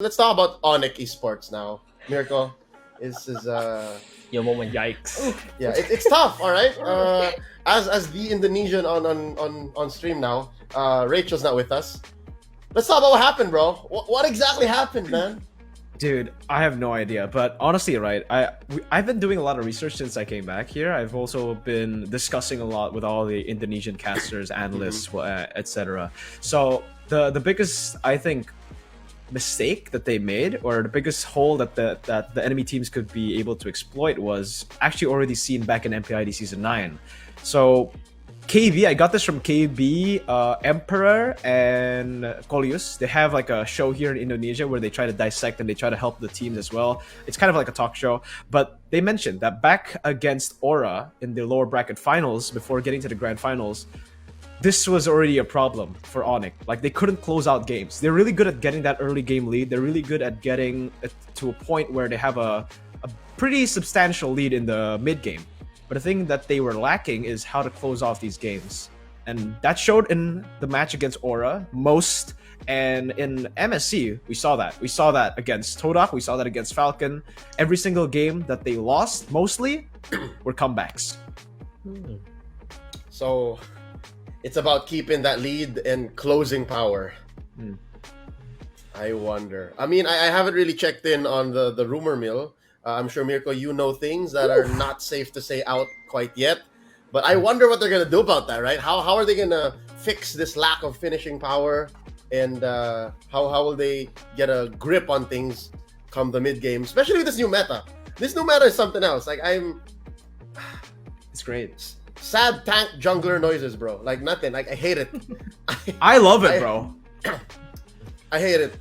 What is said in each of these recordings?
Let's talk about Onyx Esports now. Mirko, this is Your moment. Yikes. yeah, it's tough. All right. As the Indonesian on stream now, Rachel's not with us. Let's talk about what happened, bro. What exactly happened, man? Dude, I have no idea. But honestly, right, I've been doing a lot of research since I came back here. I've also been discussing a lot with all the Indonesian casters, analysts, etc. So the biggest, I think, mistake that they made, or the biggest hole that the enemy teams could be able to exploit, was actually already seen back in MPID Season 9. So KB, I got this from KB, Emperor, and Kolius. They have like a show here in Indonesia where they try to dissect and they try to help the teams as well. It's kind of like a talk show. But they mentioned that back against Aura in the lower bracket finals, before getting to the grand finals, this was already a problem for Onyx. Like, they couldn't close out games. They're really good at getting that early game lead. They're really good at getting it to a point where they have a pretty substantial lead in the mid game. But the thing that they were lacking is how to close off these games. And that showed in the match against Aura most, and in MSC, we saw that. We saw that against Todak, we saw that against Falcon. Every single game that they lost, mostly, were comebacks. So it's about keeping that lead and closing power. I wonder. I mean, I haven't really checked in on the rumor mill. I'm sure, Mirko, you know things that are not safe to say out quite yet. But I wonder what they're going to do about that, right? How are they going to fix this lack of finishing power? And how will they get a grip on things come the mid-game? Especially with this new meta. This new meta is something else. Like, It's great. sad tank jungler noises, bro. Like, nothing. Like, I hate it. I love it, bro. I hate it.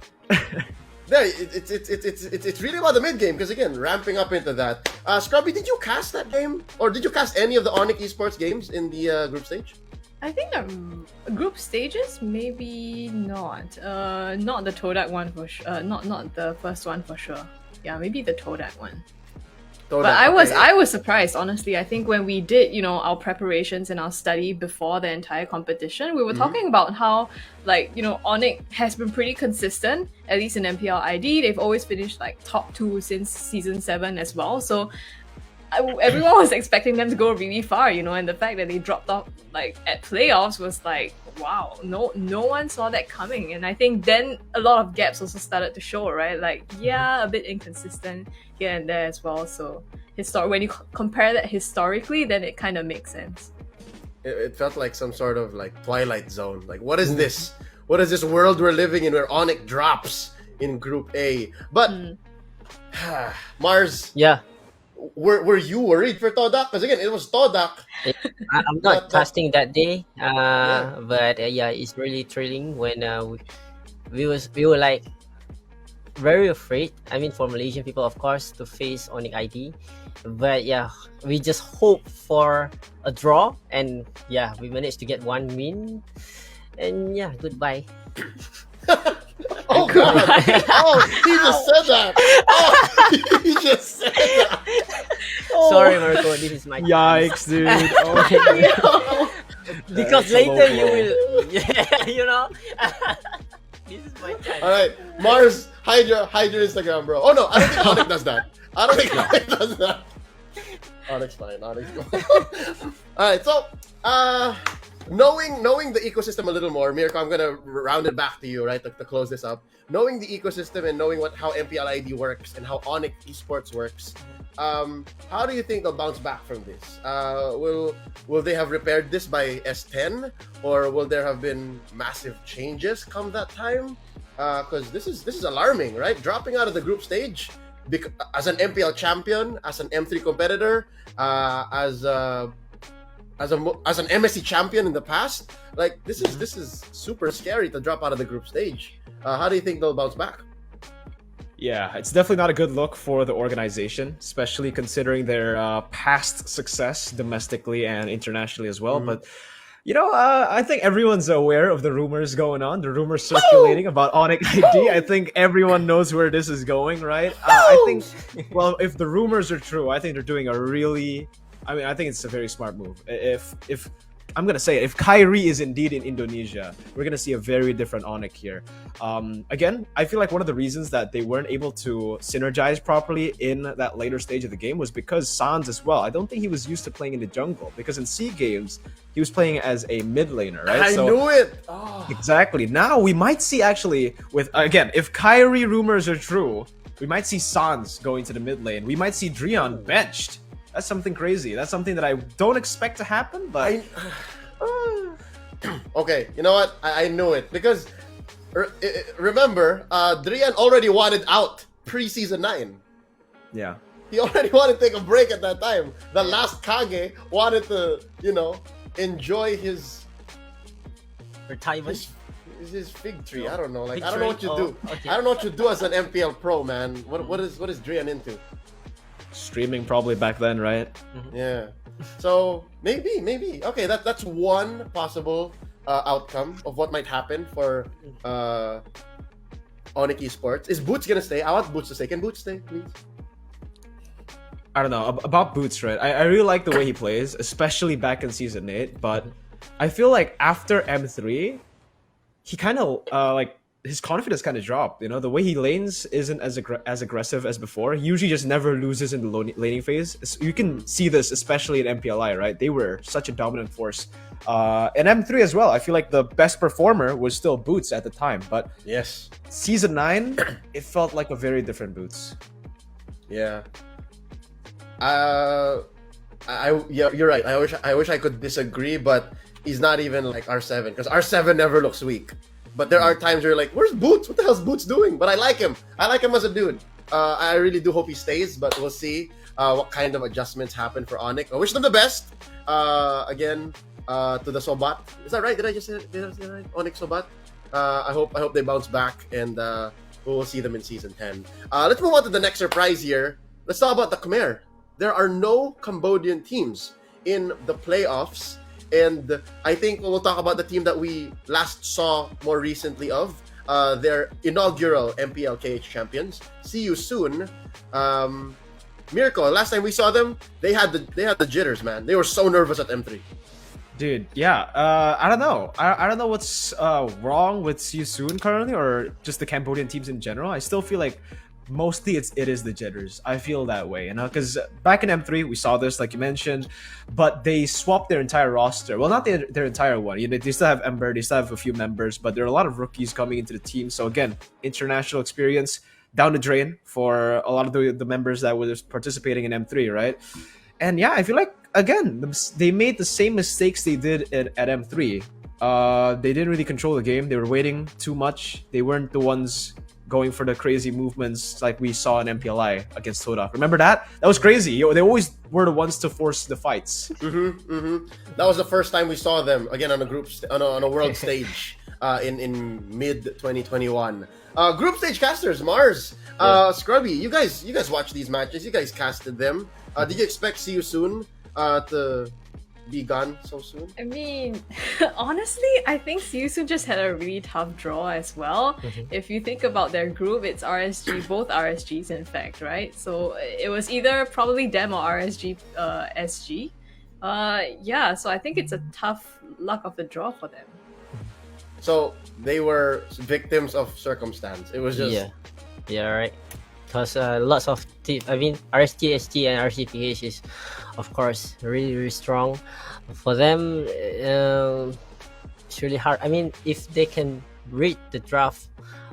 No, it's really about the mid game, because again, ramping up into that. Scrubby, did you cast that game, or did you cast any of the Onyx Esports games in the group stage? I think the group stages, maybe not. Not the Todak one for sure. Not the first one for sure. Yeah, maybe the Todak one. But I was surprised, honestly. I think when we did, our preparations and our study before the entire competition, we were talking about how, Onyx has been pretty consistent, at least in MPL ID. They've always finished top 2 since season 7 as well. So everyone was expecting them to go really far, and the fact that they dropped off at playoffs was wow, no one saw that coming. And I think then a lot of gaps also started to show, right? A bit inconsistent here and there as well. So when you compare that historically, then it kind of makes sense. It felt like some sort of Twilight Zone. What is this? What is this world we're living in where Onyx drops in Group A? But Mars, Yeah, were you worried for Todak? Because again, it was Todak. I'm not casting that day. Yeah. But it's really thrilling when we were very afraid. I mean, for Malaysian people, of course, to face Onyx ID. But we just hope for a draw, and we managed to get one win. And goodbye. Oh God! Oh, he just said that. Oh, he just said that. Sorry, Marco, this is my chance. Yikes, dude. Oh. Because That's a later low you blow. will, this is my chance. All right, Mars, hide your Instagram, bro. Oh no, I don't think Onyx does that. I don't think Onyx does that. Onyx fine. All right, so knowing the ecosystem a little more, Mirko, I'm gonna round it back to you, right, to close this up. Knowing the ecosystem and knowing how MPL ID works and how Onyx Esports works, how do you think they'll bounce back from this? Will they have repaired this by S10, or will there have been massive changes come that time? Because this is alarming, right? Dropping out of the group stage as an MPL champion, as an M3 competitor, as an MSC champion in the past, this is super scary to drop out of the group stage. How do you think they'll bounce back? Yeah, it's definitely not a good look for the organization, especially considering their past success domestically and internationally as well. But I think everyone's aware of the rumors going on, the rumors circulating about Onyx ID. I think everyone knows where this is going, right? I think, well, if the rumors are true, I think they're doing I think it's a very smart move. If I'm gonna say it, if Kyrie is indeed in Indonesia, we're gonna see a very different Onyx here. Again, I feel like one of the reasons that they weren't able to synergize properly in that later stage of the game was because Sans as well. I don't think he was used to playing in the jungle, because in C games he was playing as a mid laner, right? I knew it. Oh. Exactly. Now we might see, actually, with again, if Kyrie rumors are true, we might see Sans going to the mid lane. We might see Drian benched. That's something crazy. That's something that I don't expect to happen, but okay, you know what? I knew it, because remember, Drian already wanted out pre-season 9. yeah. He already wanted to take a break at that time. The last Kage wanted to, enjoy his Retirement. his fig tree. I don't know. Like, Fig I don't know what tree? you Oh, do. okay. I don't know what you do as an MPL pro, man. What is Drian into? Streaming probably back then, right? Yeah. So maybe. Okay, that's one possible outcome of what might happen for Onyx Esports. Is Boots gonna stay? I want Boots to stay. Can Boots stay, please? I don't know about Boots, right? I really like the way he plays, especially back in season 8. But I feel like after M3, he kind of like his confidence kind of dropped. The way he lanes isn't as aggressive as before. He usually just never loses in the laning phase. You can see this especially in MPLI, right? They were such a dominant force. And M3 as well. I feel like the best performer was still Boots at the time, but Yes. season 9, it felt like a very different Boots. Yeah. Yeah, you're right. I wish I could disagree, but he's not even like R7, because R7 never looks weak. But there are times where you're like, where's Boots? What the hell's Boots doing? But I like him. I like him as a dude. I really do hope he stays, but we'll see what kind of adjustments happen for Onyx. I wish them the best. Again, to the Sobat. Is that right? Did I say that right? Onyx Sobat. I hope they bounce back, and we'll see them in season 10. Let's move on to the next surprise here. Let's talk about the Khmer. There are no Cambodian teams in the playoffs, and I think we'll talk about the team that we last saw more recently of their inaugural MPLKH champions. See you soon. Miracle. Last time we saw them, they had the jitters, man. They were so nervous at M3. Dude, yeah. I don't know. I don't know what's wrong with Siusun currently, or just the Cambodian teams in general. I still feel like mostly it is the jitters. I feel that way, because back in M3 we saw this, like you mentioned, but they swapped their entire roster. Well, not their entire one. They still have Ember, they still have a few members, but there are a lot of rookies coming into the team. So again, international experience down the drain for a lot of the members that were participating in M3, right? And yeah, I feel like again they made the same mistakes they did at M3. They didn't really control the game. They were waiting too much. They weren't the ones going for the crazy movements like we saw in MPLI against Todak. Remember that? That was crazy. They always were the ones to force the fights. That was the first time we saw them again on a world stage in mid 2021. Group stage casters, Mars, Scrubby. You guys watched these matches. You guys casted them. Did you expect See You Soon to be gone so soon? I mean, honestly, I think Siusun just had a really tough draw as well. If you think about their group, it's RSG, both RSGs in fact, right? So it was either probably them or RSG SG. Yeah, so I think it's a tough luck of the draw for them. So they were victims of circumstance. It was just yeah, right. Because lots of RST, ST, and RCPH is, of course, really, really strong. For them, it's really hard. I mean, if they can read the draft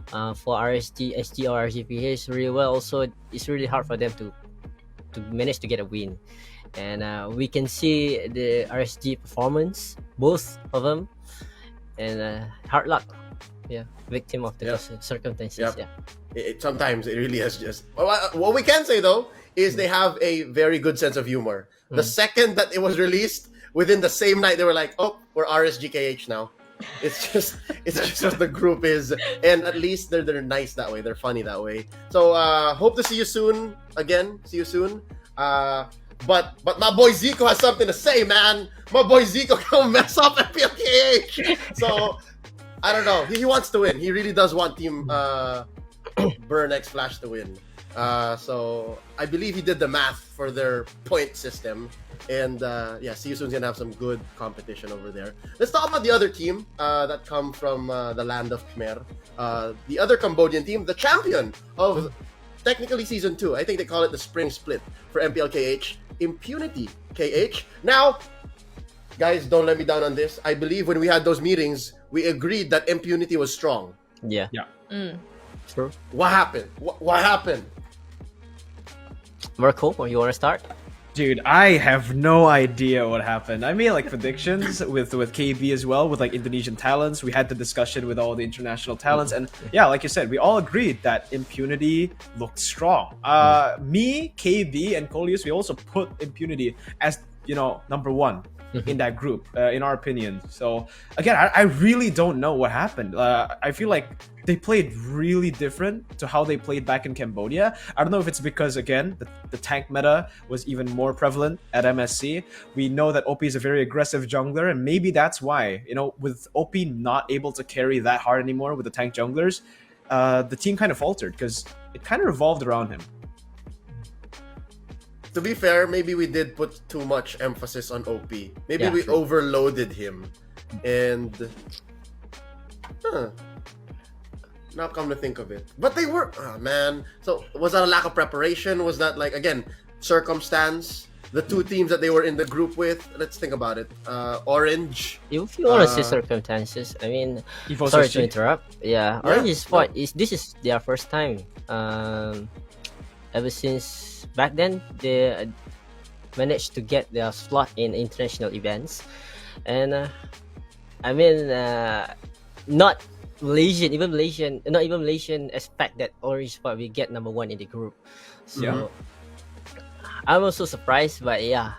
for RST, ST, or RCPH really well, also it's really hard for them to manage to get a win. And we can see the RSG performance, both of them, and hard luck. Yeah, victim of the circumstances. Yeah. Sometimes it really is just. What we can say though is they have a very good sense of humor. The second that it was released, within the same night they were like, "Oh, we're RSGKH now." It's just what the group is, and at least they're nice that way. They're funny that way. So hope to see you soon again. See you soon. But my boy Zico has something to say, man. My boy Zico can mess up FPLKH. So I don't know. He wants to win. He really does want Team Burn X Flash to win. So I believe he did the math for their point system. And see you soon's gonna have some good competition over there. Let's talk about the other team that come from the land of Khmer. The other Cambodian team, the champion of technically season 2. I think they call it the spring split for MPL KH. Impunity KH. Now, guys, don't let me down on this. I believe when we had those meetings, we agreed that Impunity was strong. Yeah. True. What happened? What happened? Marco, you want to start? Dude, I have no idea what happened. I made like predictions with KB as well, with like Indonesian talents. We had the discussion with all the international talents, and yeah, like you said, we all agreed that Impunity looked strong. Me, KB, and Coleus, we also put Impunity as number one in that group, in our opinion. So again, I really don't know what happened. I feel like they played really different to how they played back in Cambodia. I don't know if it's because, again, the tank meta was even more prevalent at MSC. We know that OP is a very aggressive jungler, and maybe that's why, with OP not able to carry that hard anymore with the tank junglers, the team kind of faltered because it kind of revolved around him. To be fair, maybe we did put too much emphasis on OP. Maybe we overloaded him. And now come to think of it. But they were, man. So was that a lack of preparation? Was that again, circumstance? The two teams that they were in the group with, let's think about it. Orange. If you want to say circumstances, I mean, sorry to interrupt. Yeah, Orange is this is their first time. Ever since back then, they managed to get their slot in international events, and not Malaysian expect that Orange Spot will get number 1 in the group. So I'm also surprised, but yeah,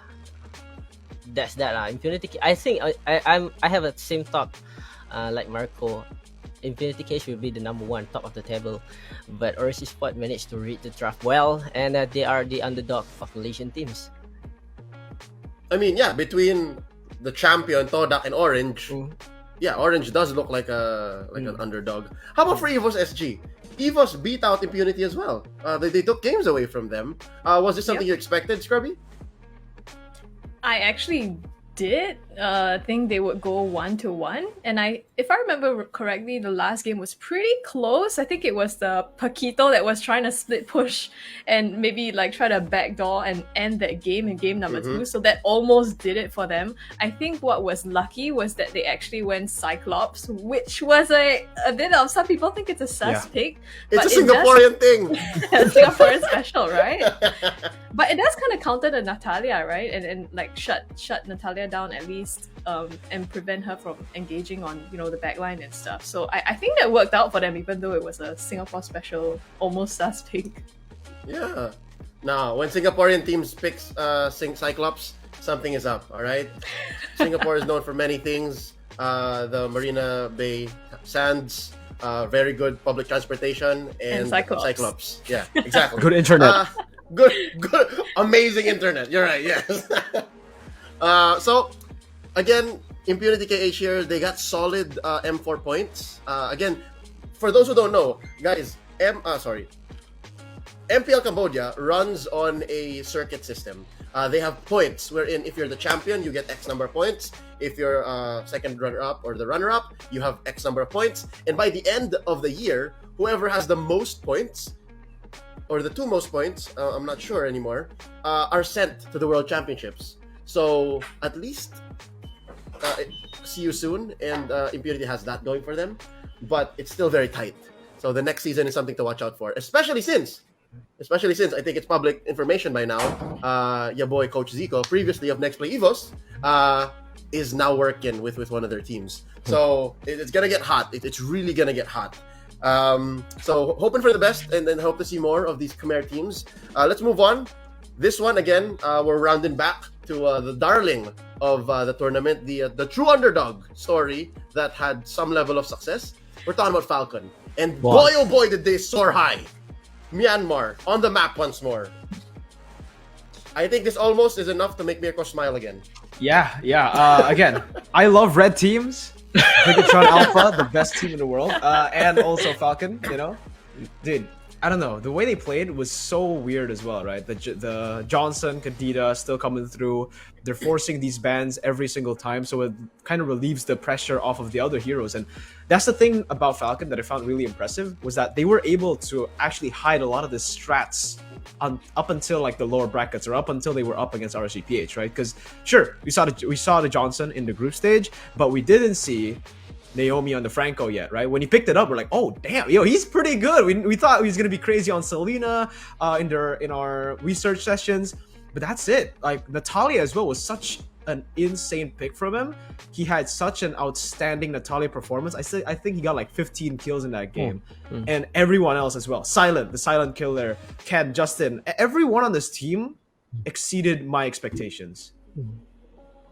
that's that. Impunity. I think I have a same thought like Marco. Infinity Cage will be the number 1, top of the table, but Orange Spot managed to read the draft well, and they are the underdog of Malaysian teams. I mean, between the champion Todak and Orange, Orange does look like an underdog. How about for EVOS SG? EVOS beat out Impunity as well. They took games away from them. Was this something you expected, Scrubby? I actually did think they would go 1-1, and if I remember correctly, the last game was pretty close. I think it was the Paquito that was trying to split push and maybe try to backdoor and end that game in game number 2, so that almost did it for them. I think what was lucky was that they actually went Cyclops, which was a bit of, some people think it's a sus pick. It's a Singaporean thing. Singaporean special, right? But it does kind of counter the Natalia, right? And shut Natalia down at least, and prevent her from engaging on the backline and stuff. So I think that worked out for them, even though it was a Singapore special, almost sus pick. Yeah. Now, when Singaporean teams pick Cyclops, something is up. All right. Singapore is known for many things. The Marina Bay Sands, very good public transportation, and Cyclops. Yeah, exactly. Good internet. Good, amazing internet. You're right. Yes. So, again, Impunity KH here, they got solid M4 points. Again, for those who don't know, guys, MPL Cambodia runs on a circuit system. They have points wherein if you're the champion, you get X number of points. If you're second runner-up or the runner-up, you have X number of points. And by the end of the year, whoever has the most points, or the 2 most points, I'm not sure anymore, are sent to the World Championships. So at least see you soon, and Impunity has that going for them, but it's still very tight. So the next season is something to watch out for, especially since I think it's public information by now. Your boy Coach Zico, previously of Next Play EVOS, is now working with one of their teams. So it's gonna get hot. It's really gonna get hot. So hoping for the best, and then hope to see more of these Khmer teams. Let's move on. This one again, we're rounding back to the darling of the tournament, the true underdog story that had some level of success. We're talking about Falcon, and boy oh boy did they soar high. Myanmar on the map once more. I think this almost is enough to make Mirko smile again. Yeah. Again, I love red teams. Bigatron Alpha, the best team in the world, and also Falcon. Dude, I don't know, the way they played was so weird as well, right? The Johnson, Kadita still coming through. They're forcing these bans every single time, so it kind of relieves the pressure off of the other heroes. And that's the thing about Falcon that I found really impressive, was that they were able to actually hide a lot of the strats up until like the lower brackets, or up until they were up against RSGPH, right? Because sure, we saw the Johnson in the group stage, but we didn't see Naomi on the Franco yet, right? When he picked it up, we're like, oh damn, yo, he's pretty good. We thought he was gonna be crazy on Selena in our research sessions, but that's it. Like Natalia as well was such an insane pick from him. He had such an outstanding Natalia performance. I think he got like 15 kills in that game, and everyone else as well. The silent killer, Ken, Justin, everyone on this team exceeded my expectations.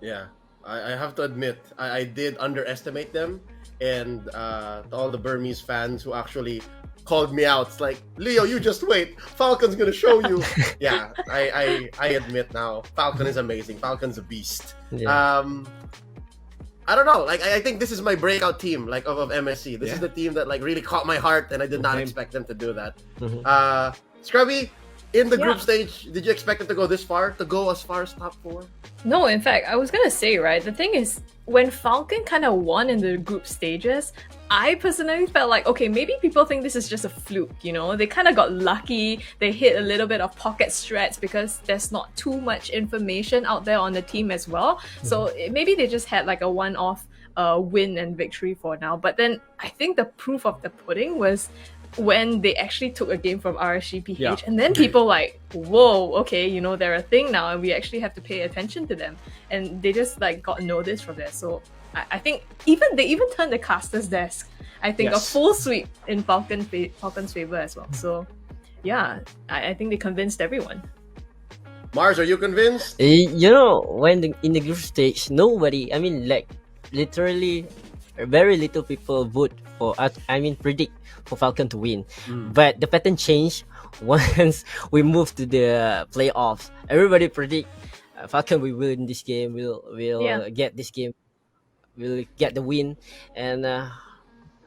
Yeah, I have to admit, I did underestimate them. And to all the Burmese fans who actually called me out, it's like, Leo, you just wait. Falcon's gonna show you. Yeah, I admit now, Falcon is amazing. Falcon's a beast. Yeah. I don't know. Like, I think this is my breakout team, like of MSC. This is the team that like really caught my heart, and I did not expect them to do that. Scrubby, in the group stage, did you expect it to go this far? To go as far as top 4? No, in fact, I was gonna say, right, the thing is, when Falcon kind of won in the group stages, I personally felt like, okay, maybe people think this is just a fluke, you know? They kind of got lucky, they hit a little bit of pocket strats because there's not too much information out there on the team as well. So maybe they just had like a one-off win and victory for now. But then I think the proof of the pudding was when they actually took a game from RSGPH, and then people like, whoa, okay, you know, they're a thing now, and we actually have to pay attention to them, and they just like got noticed from there. So I think they even turned the caster's desk, I think, a full sweep in Falcon's favor as well. So yeah, I think they convinced everyone. Mars, are you convinced? You know, when in the group stage, nobody, I mean, like literally very little people vote for predict for Falcon to win. But the pattern changed once we moved to the playoffs. Everybody predict Falcon will win this game, we'll get this game, we'll get the win. And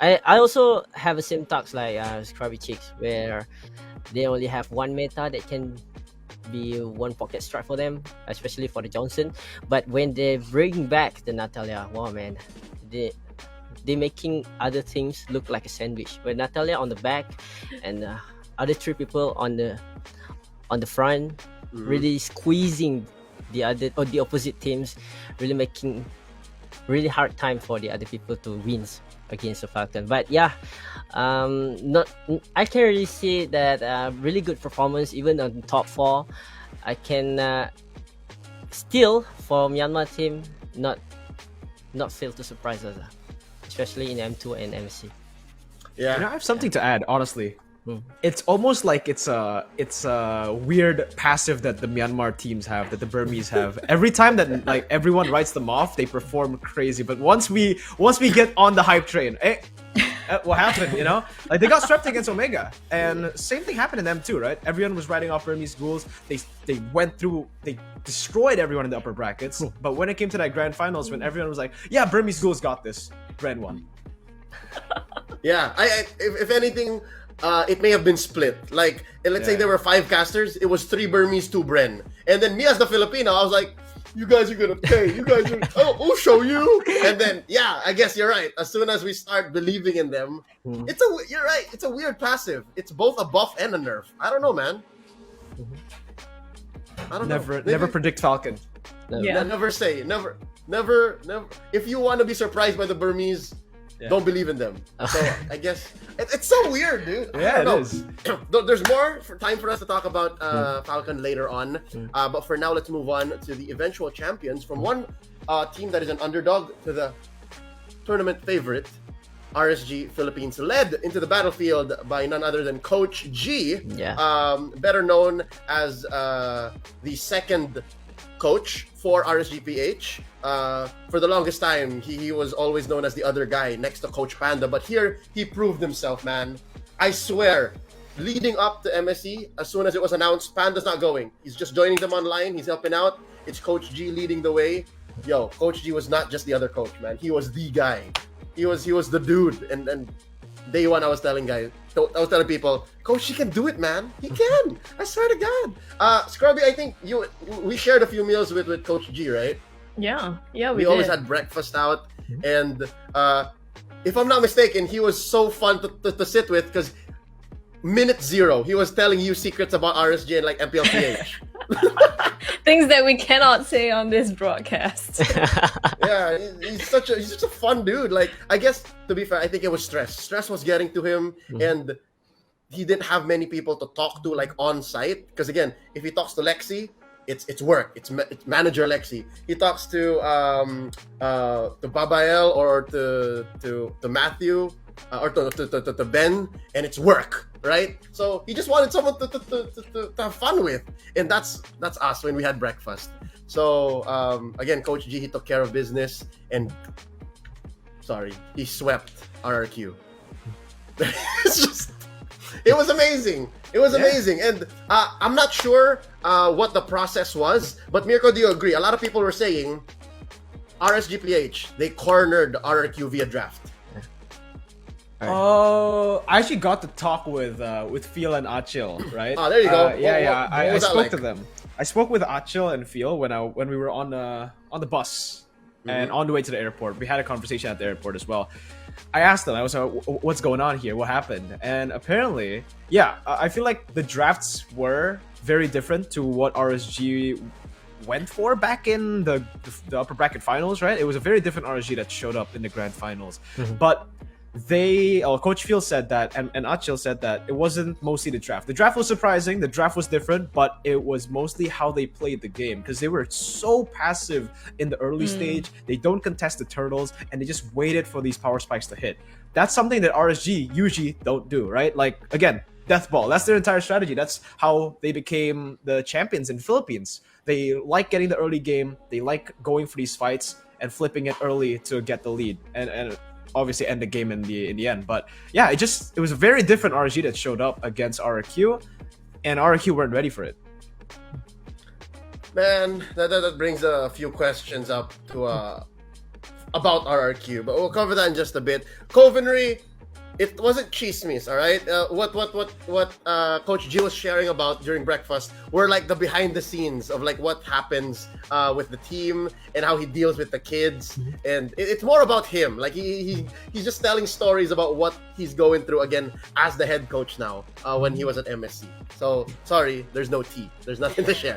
I also have the same talks like Scrubby Chicks, where they only have one meta that can be one pocket strat for them, especially for the Johnson. But when they bring back the Natalia, wow man, they making other things look like a sandwich. With Natalia on the back and other 3 people on the front, really squeezing the opposite teams, really making really hard time for the other people to win against the Falcon. But yeah, I can really see that really good performance even on top 4. I can still for Myanmar team not fail to surprise us. Especially in M2 and MSC. Yeah, you know, I have something to add. Honestly, it's almost like it's a weird passive that the Myanmar teams have, that the Burmese have. Every time that like everyone writes them off, they perform crazy. But once we get on the hype train, what happened? You know, like they got swept against Omega, and same thing happened to them too, right? Everyone was writing off Burmese ghouls. They went through, they destroyed everyone in the upper brackets. But when it came to that grand finals, when everyone was like, "Yeah, Burmese ghouls got this," Bren won. Yeah, if anything, it may have been split. Like, let's say there were 5 casters, it was 3 Burmese, 2 Bren, and then me as the Filipino, I was like, you guys are gonna pay. You guys are. We'll show you. And then, yeah, I guess you're right. As soon as we start believing in them, you're right. It's a weird passive. It's both a buff and a nerf. I don't know, man. I don't know. Never predict Falcon. Never say. Never. If you want to be surprised by the Burmese, don't believe in them. So I guess it's so weird, dude. Yeah, it is. There's more time for us to talk about Falcon later on. But for now, let's move on to the eventual champions from one team that is an underdog to the tournament favorite, RSG Philippines, led into the battlefield by none other than Coach G, better known as the second coach for RSGPH. For the longest time, he was always known as the other guy next to Coach Panda, but here he proved himself, man. I swear, leading up to MSC, as soon as it was announced, Panda's not going. He's just joining them online. He's helping out. It's Coach G leading the way. Coach G was not just the other coach, man. He was the guy. He was the dude, and day one, I was telling people, Coach, he can do it, man. He can. I swear to God. Scrubby, I think we shared a few meals with Coach G, right? Yeah, we always had breakfast out, and if I'm not mistaken, he was so fun to sit with because minute zero, he was telling you secrets about RSG and like MPLPH. Things that we cannot say on this broadcast. Yeah, he's such a fun dude. Like, I guess, to be fair, I think it was stress. Stress was getting to him, and he didn't have many people to talk to like on site. Because again, if he talks to Lexi, it's work. It's manager Lexi. He talks to Babael or to Matthew or to Ben, and it's work, right? So he just wanted someone to have fun with, and that's us when we had breakfast. So again, Coach G, he took care of business, and he swept RRQ. It was amazing. It was amazing, and I'm not sure what the process was, but Mirko, do you agree? A lot of people were saying RSGPH, they cornered RRQ via draft. Oh, I actually got to talk with Phil and Achil, right? Oh, there you go. I spoke to them. I spoke with Achil and Phil when we were on the bus and on the way to the airport. We had a conversation at the airport as well. I asked them, I was like, what's going on here? What happened? And apparently, I feel like the drafts were very different to what RSG went for back in the upper bracket finals, right? It was a very different RSG that showed up in the grand finals. But Coach Phil said that, and Achil said that it wasn't mostly the draft. The draft was surprising, the draft was different, but it was mostly how they played the game, because they were so passive in the early stage. They don't contest the turtles, and they just waited for these power spikes to hit. That's something that RSG usually don't do, right? Like, again, death ball. That's their entire strategy. That's how they became the champions in the Philippines. They like getting the early game. They like going for these fights and flipping it early to get the lead. And obviously end the game in the end. But yeah, it was a very different RSG that showed up against RRQ, and RRQ weren't ready for it. Man, that brings a few questions up to about RRQ, but we'll cover that in just a bit. Covenry, it wasn't chismis, all right? What Coach G was sharing about during breakfast were like the behind the scenes of like what happens with the team and how he deals with the kids, and it's more about him. Like he's just telling stories about what he's going through again as the head coach now when he was at MSC. So sorry, there's no tea. There's nothing to share.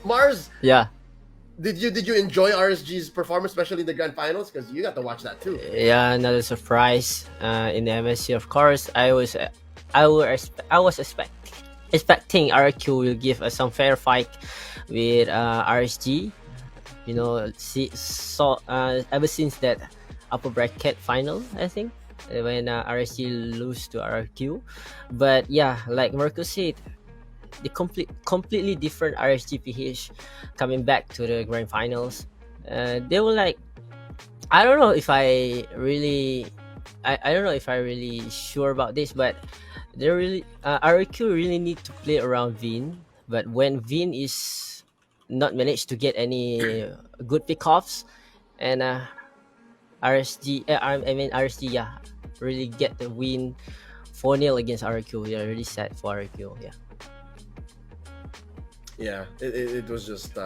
Mars. Yeah. Did you enjoy RSG's performance, especially in the grand finals? Because you got to watch that too. Yeah, another surprise in the MSC. Of course, I was expecting RQ will give us some fair fight with RSG. You know, ever since that upper bracket final, I think when RSG lose to RQ. But yeah, like Marco said, the completely different RSGPH coming back to the grand finals. They were like, I don't know if I really sure about this, but they really RQ really need to play around Vin. But when Vin is not managed to get any good pickoffs, and RSG really get the win 4-0 against RQ. Yeah, really sad for RQ. Yeah, it was just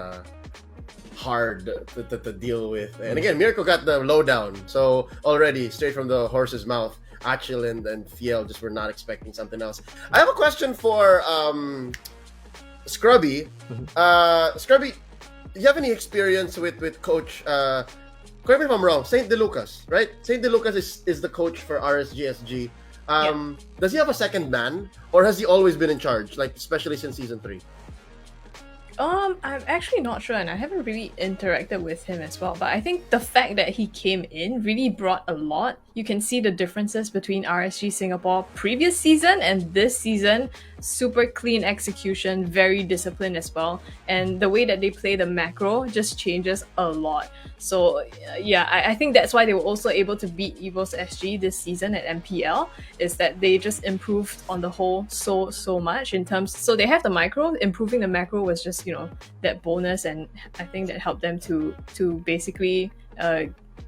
hard to deal with. And again, Mirko got the lowdown. So already, straight from the horse's mouth, Achil and Fiel just were not expecting something else. I have a question for Scrubby. Scrubby, do you have any experience with Coach, correct me if I'm wrong, Saint DeLucas, right? Saint DeLucas is the coach for RSGSG. Does he have a second man, or has he always been in charge, like especially since season 3? I'm actually not sure, and I haven't really interacted with him as well. But I think the fact that he came in really brought a lot. You can see the differences between RSG Singapore previous season and this season. Super clean execution, very disciplined as well. And the way that they play the macro just changes a lot. So I think that's why they were also able to beat Evos SG this season at MPL, is that they just improved on the whole so much in terms. So they have the micro, improving the macro was just, that bonus, and I think that helped them to basically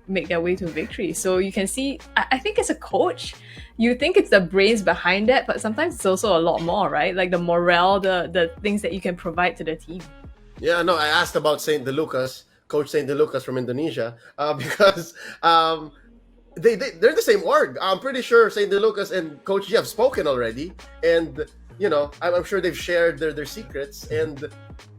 make their way to victory. So you can see, I think as a coach, you think it's the brains behind that, but sometimes it's also a lot more, right? Like the morale, the things that you can provide to the team. Yeah, no, I asked about Saint DeLucas, Coach Saint DeLucas from Indonesia, because they're the same org. I'm pretty sure Saint DeLucas and Coach G have spoken already, and I'm sure they've shared their secrets. And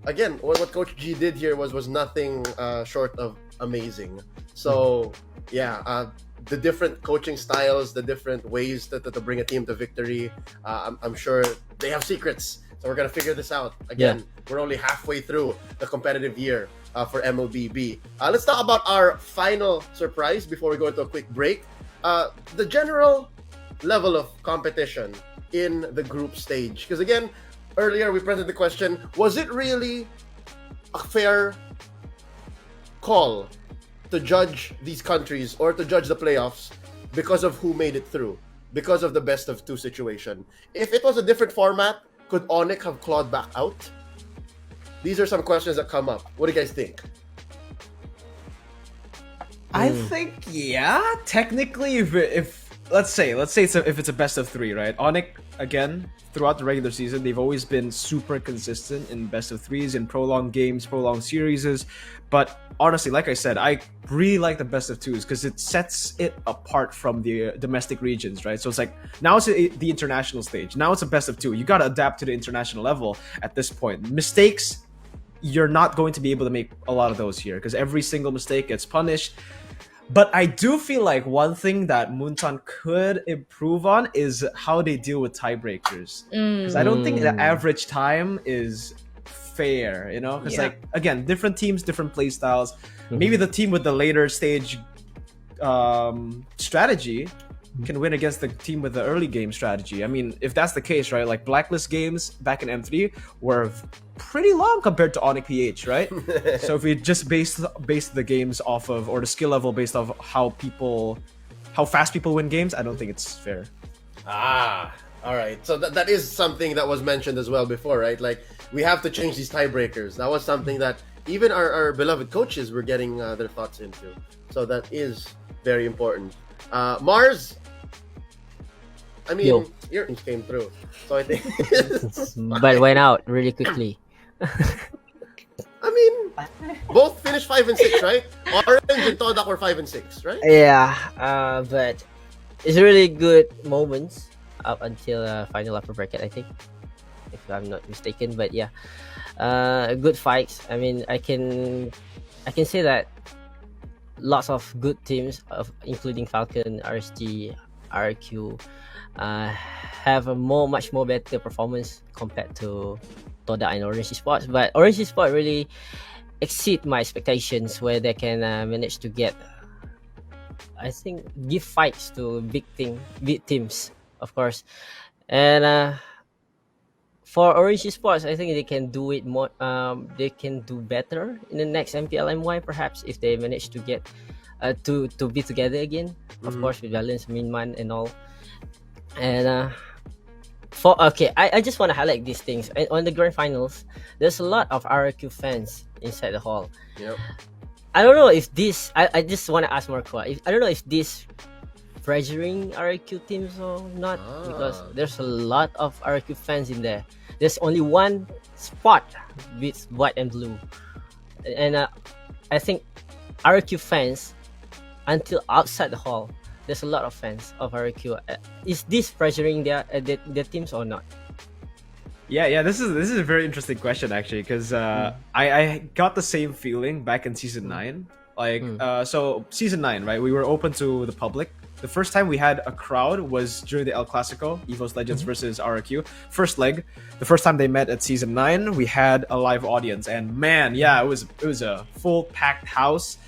again, what Coach G did here was nothing short of amazing. So yeah, the different coaching styles, the different ways to bring a team to victory. I'm sure they have secrets. So we're gonna figure this out. Again, we're only halfway through the competitive year for MLBB. Let's talk about our final surprise before we go into a quick break. The general level of competition in the group stage. Because again, earlier we presented the question, was it really a fair call to judge these countries or to judge the playoffs because of who made it through, because of the best of two situation? If it was a different format, could Onyx have clawed back out? These are some questions that come up. What do you guys think? I think technically, if let's say if it's a best of three, right? Onyx again throughout the regular season, they've always been super consistent in best of threes, in prolonged games, prolonged series. But honestly, like I said, I really like the best of twos because it sets it apart from the domestic regions, right? So it's like now it's the international stage. Now it's a best of two. You got to adapt to the international level at this point. Mistakes, you're not going to be able to make a lot of those here because every single mistake gets punished. But I do feel like one thing that Muntan could improve on is how they deal with tiebreakers. Because I don't think the average time is fair, Because like again, different teams, different play styles. Maybe the team with the later stage strategy can win against the team with the early game strategy. I mean, if that's the case, right? Like Blacklist games back in M3 were pretty long compared to Onyx PH, right? So if we just base the games off of, or the skill level based off how fast people win games, I don't think it's fair. All right. So that is something that was mentioned as well before, right? Like we have to change these tiebreakers. That was something that even our beloved coaches were getting their thoughts into. So that is very important. Mars, I mean, your teams came through, so I think. But went out really quickly. I mean, both finished 5 and 6, right? Orange and Todak were 5 and 6, right? Yeah, but it's really good moments up until final upper bracket, I think, if I'm not mistaken. But yeah, good fights. I mean, I can say that lots of good teams, including Falcon, RSG, RQ, have a much more better performance compared to Toda and Orange Esports. But Orange Esports really exceed my expectations, where they can manage to get, I think, give fights to big teams, of course. And for Orange Esports, I think they can do it more. They can do better in the next MPLMY, perhaps, if they manage to get to be together again. Of course, with Valence, Minman, and all. And I just want to highlight these things. And on the grand finals, there's a lot of RQ fans inside the hall. Yep. I don't know if this. I just want to ask Marco. I don't know if this pressuring RQ teams or not, because there's a lot of RQ fans in there. There's only one spot with white and blue, and I think RQ fans until outside the hall, there's a lot of fans of RQ. Is this pressuring their teams or not? Yeah. This is a very interesting question actually, because I got the same feeling back in season 9. So season 9, right? We were open to the public. The first time we had a crowd was during the El Clasico, EVOS Legends versus RQ. First leg, the first time they met at season 9, we had a live audience, and man, it was a full packed house.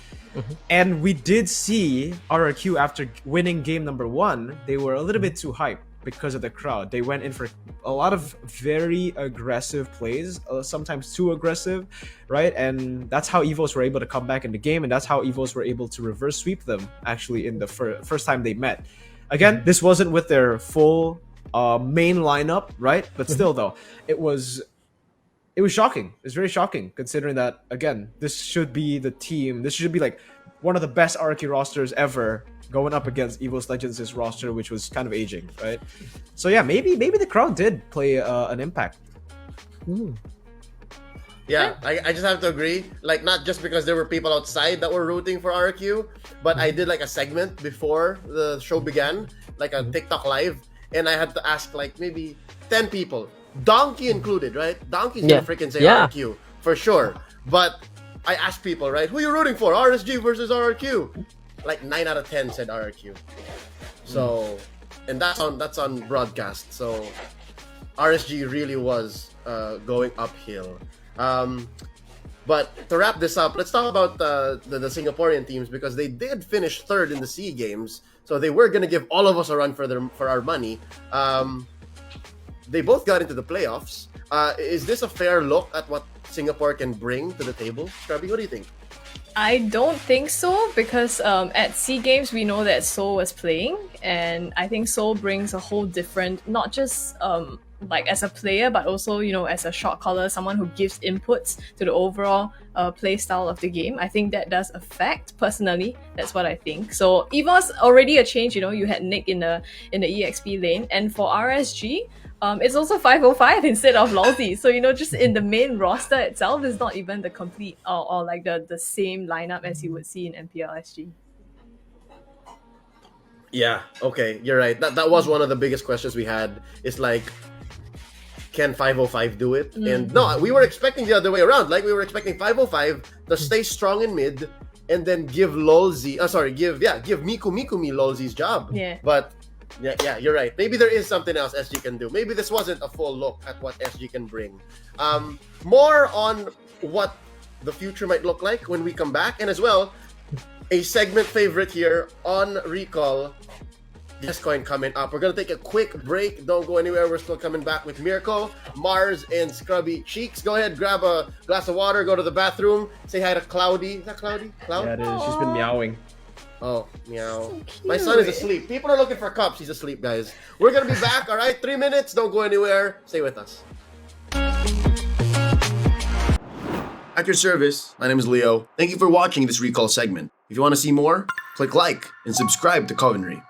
And we did see RQ after winning game number 1, they were a little bit too hyped because of the crowd. They went in for a lot of very aggressive plays, sometimes too aggressive, right? And that's how EVOS were able to come back in the game, and that's how EVOS were able to reverse sweep them actually in the first time they met. Again, this wasn't with their full main lineup, right? But still though, it was shocking. It's very shocking considering that, again, this should be the team. This should be like one of the best RRQ rosters ever going up against Evo's Legends' roster, which was kind of aging, right? So yeah, maybe the crowd did play an impact. Yeah, I just have to agree. Like, not just because there were people outside that were rooting for RQ, but I did like a segment before the show began, like a TikTok live, and I had to ask like maybe 10 people, Donkey included, right? Donkey's gonna freaking say RQ for sure. But I asked people, right, who are you rooting for? RSG versus RQ? Like 9 out of 10 said RQ. So, and that's on broadcast. So RSG really was going uphill. But to wrap this up, let's talk about the Singaporean teams, because they did finish third in the SEA Games, so they were gonna give all of us a run for our money. They both got into the playoffs. Is this a fair look at what Singapore can bring to the table? Scrubby, what do you think? I don't think so, because at SEA Games we know that Seoul was playing, and I think Seoul brings a whole different, not just like as a player, but also, you know, as a shot caller, someone who gives inputs to the overall play style of the game. I think that does affect, personally, that's what I think. So EVO's already a change, you know, you had Nick in the EXP lane, and for RSG, it's also 505 instead of Lolzy. So, you know, just in the main roster itself is not even the complete or like the same lineup as you would see in MPLSG. Yeah, okay, you're right. That was one of the biggest questions we had. Is like, can 505 do it? And no, we were expecting the other way around. Like, we were expecting 505 to stay strong in mid and then give Lolzy, give Miku Mikumi Lolzy's job. Yeah. But yeah, you're right. Maybe there is something else SG can do. Maybe this wasn't a full look at what SG can bring. More on what the future might look like when we come back, and as well, a segment favorite here on Recall, Guestcoin coming up. We're gonna take a quick break. Don't go anywhere. We're still coming back with Mirko, Mars, and Scrubby Cheeks. Go ahead, grab a glass of water, go to the bathroom, say hi to Cloudy. Is that Cloudy? Cloud? Yeah, it is. She's been meowing. Oh, meow. So My son is cute. asleep. People are looking for cups. He's asleep, guys. We're gonna be back, all right? 3 minutes. Don't go anywhere. Stay with us. At your service, my name is Leo. Thank you for watching this Recall segment. If you want to see more, click like and subscribe to Covenry.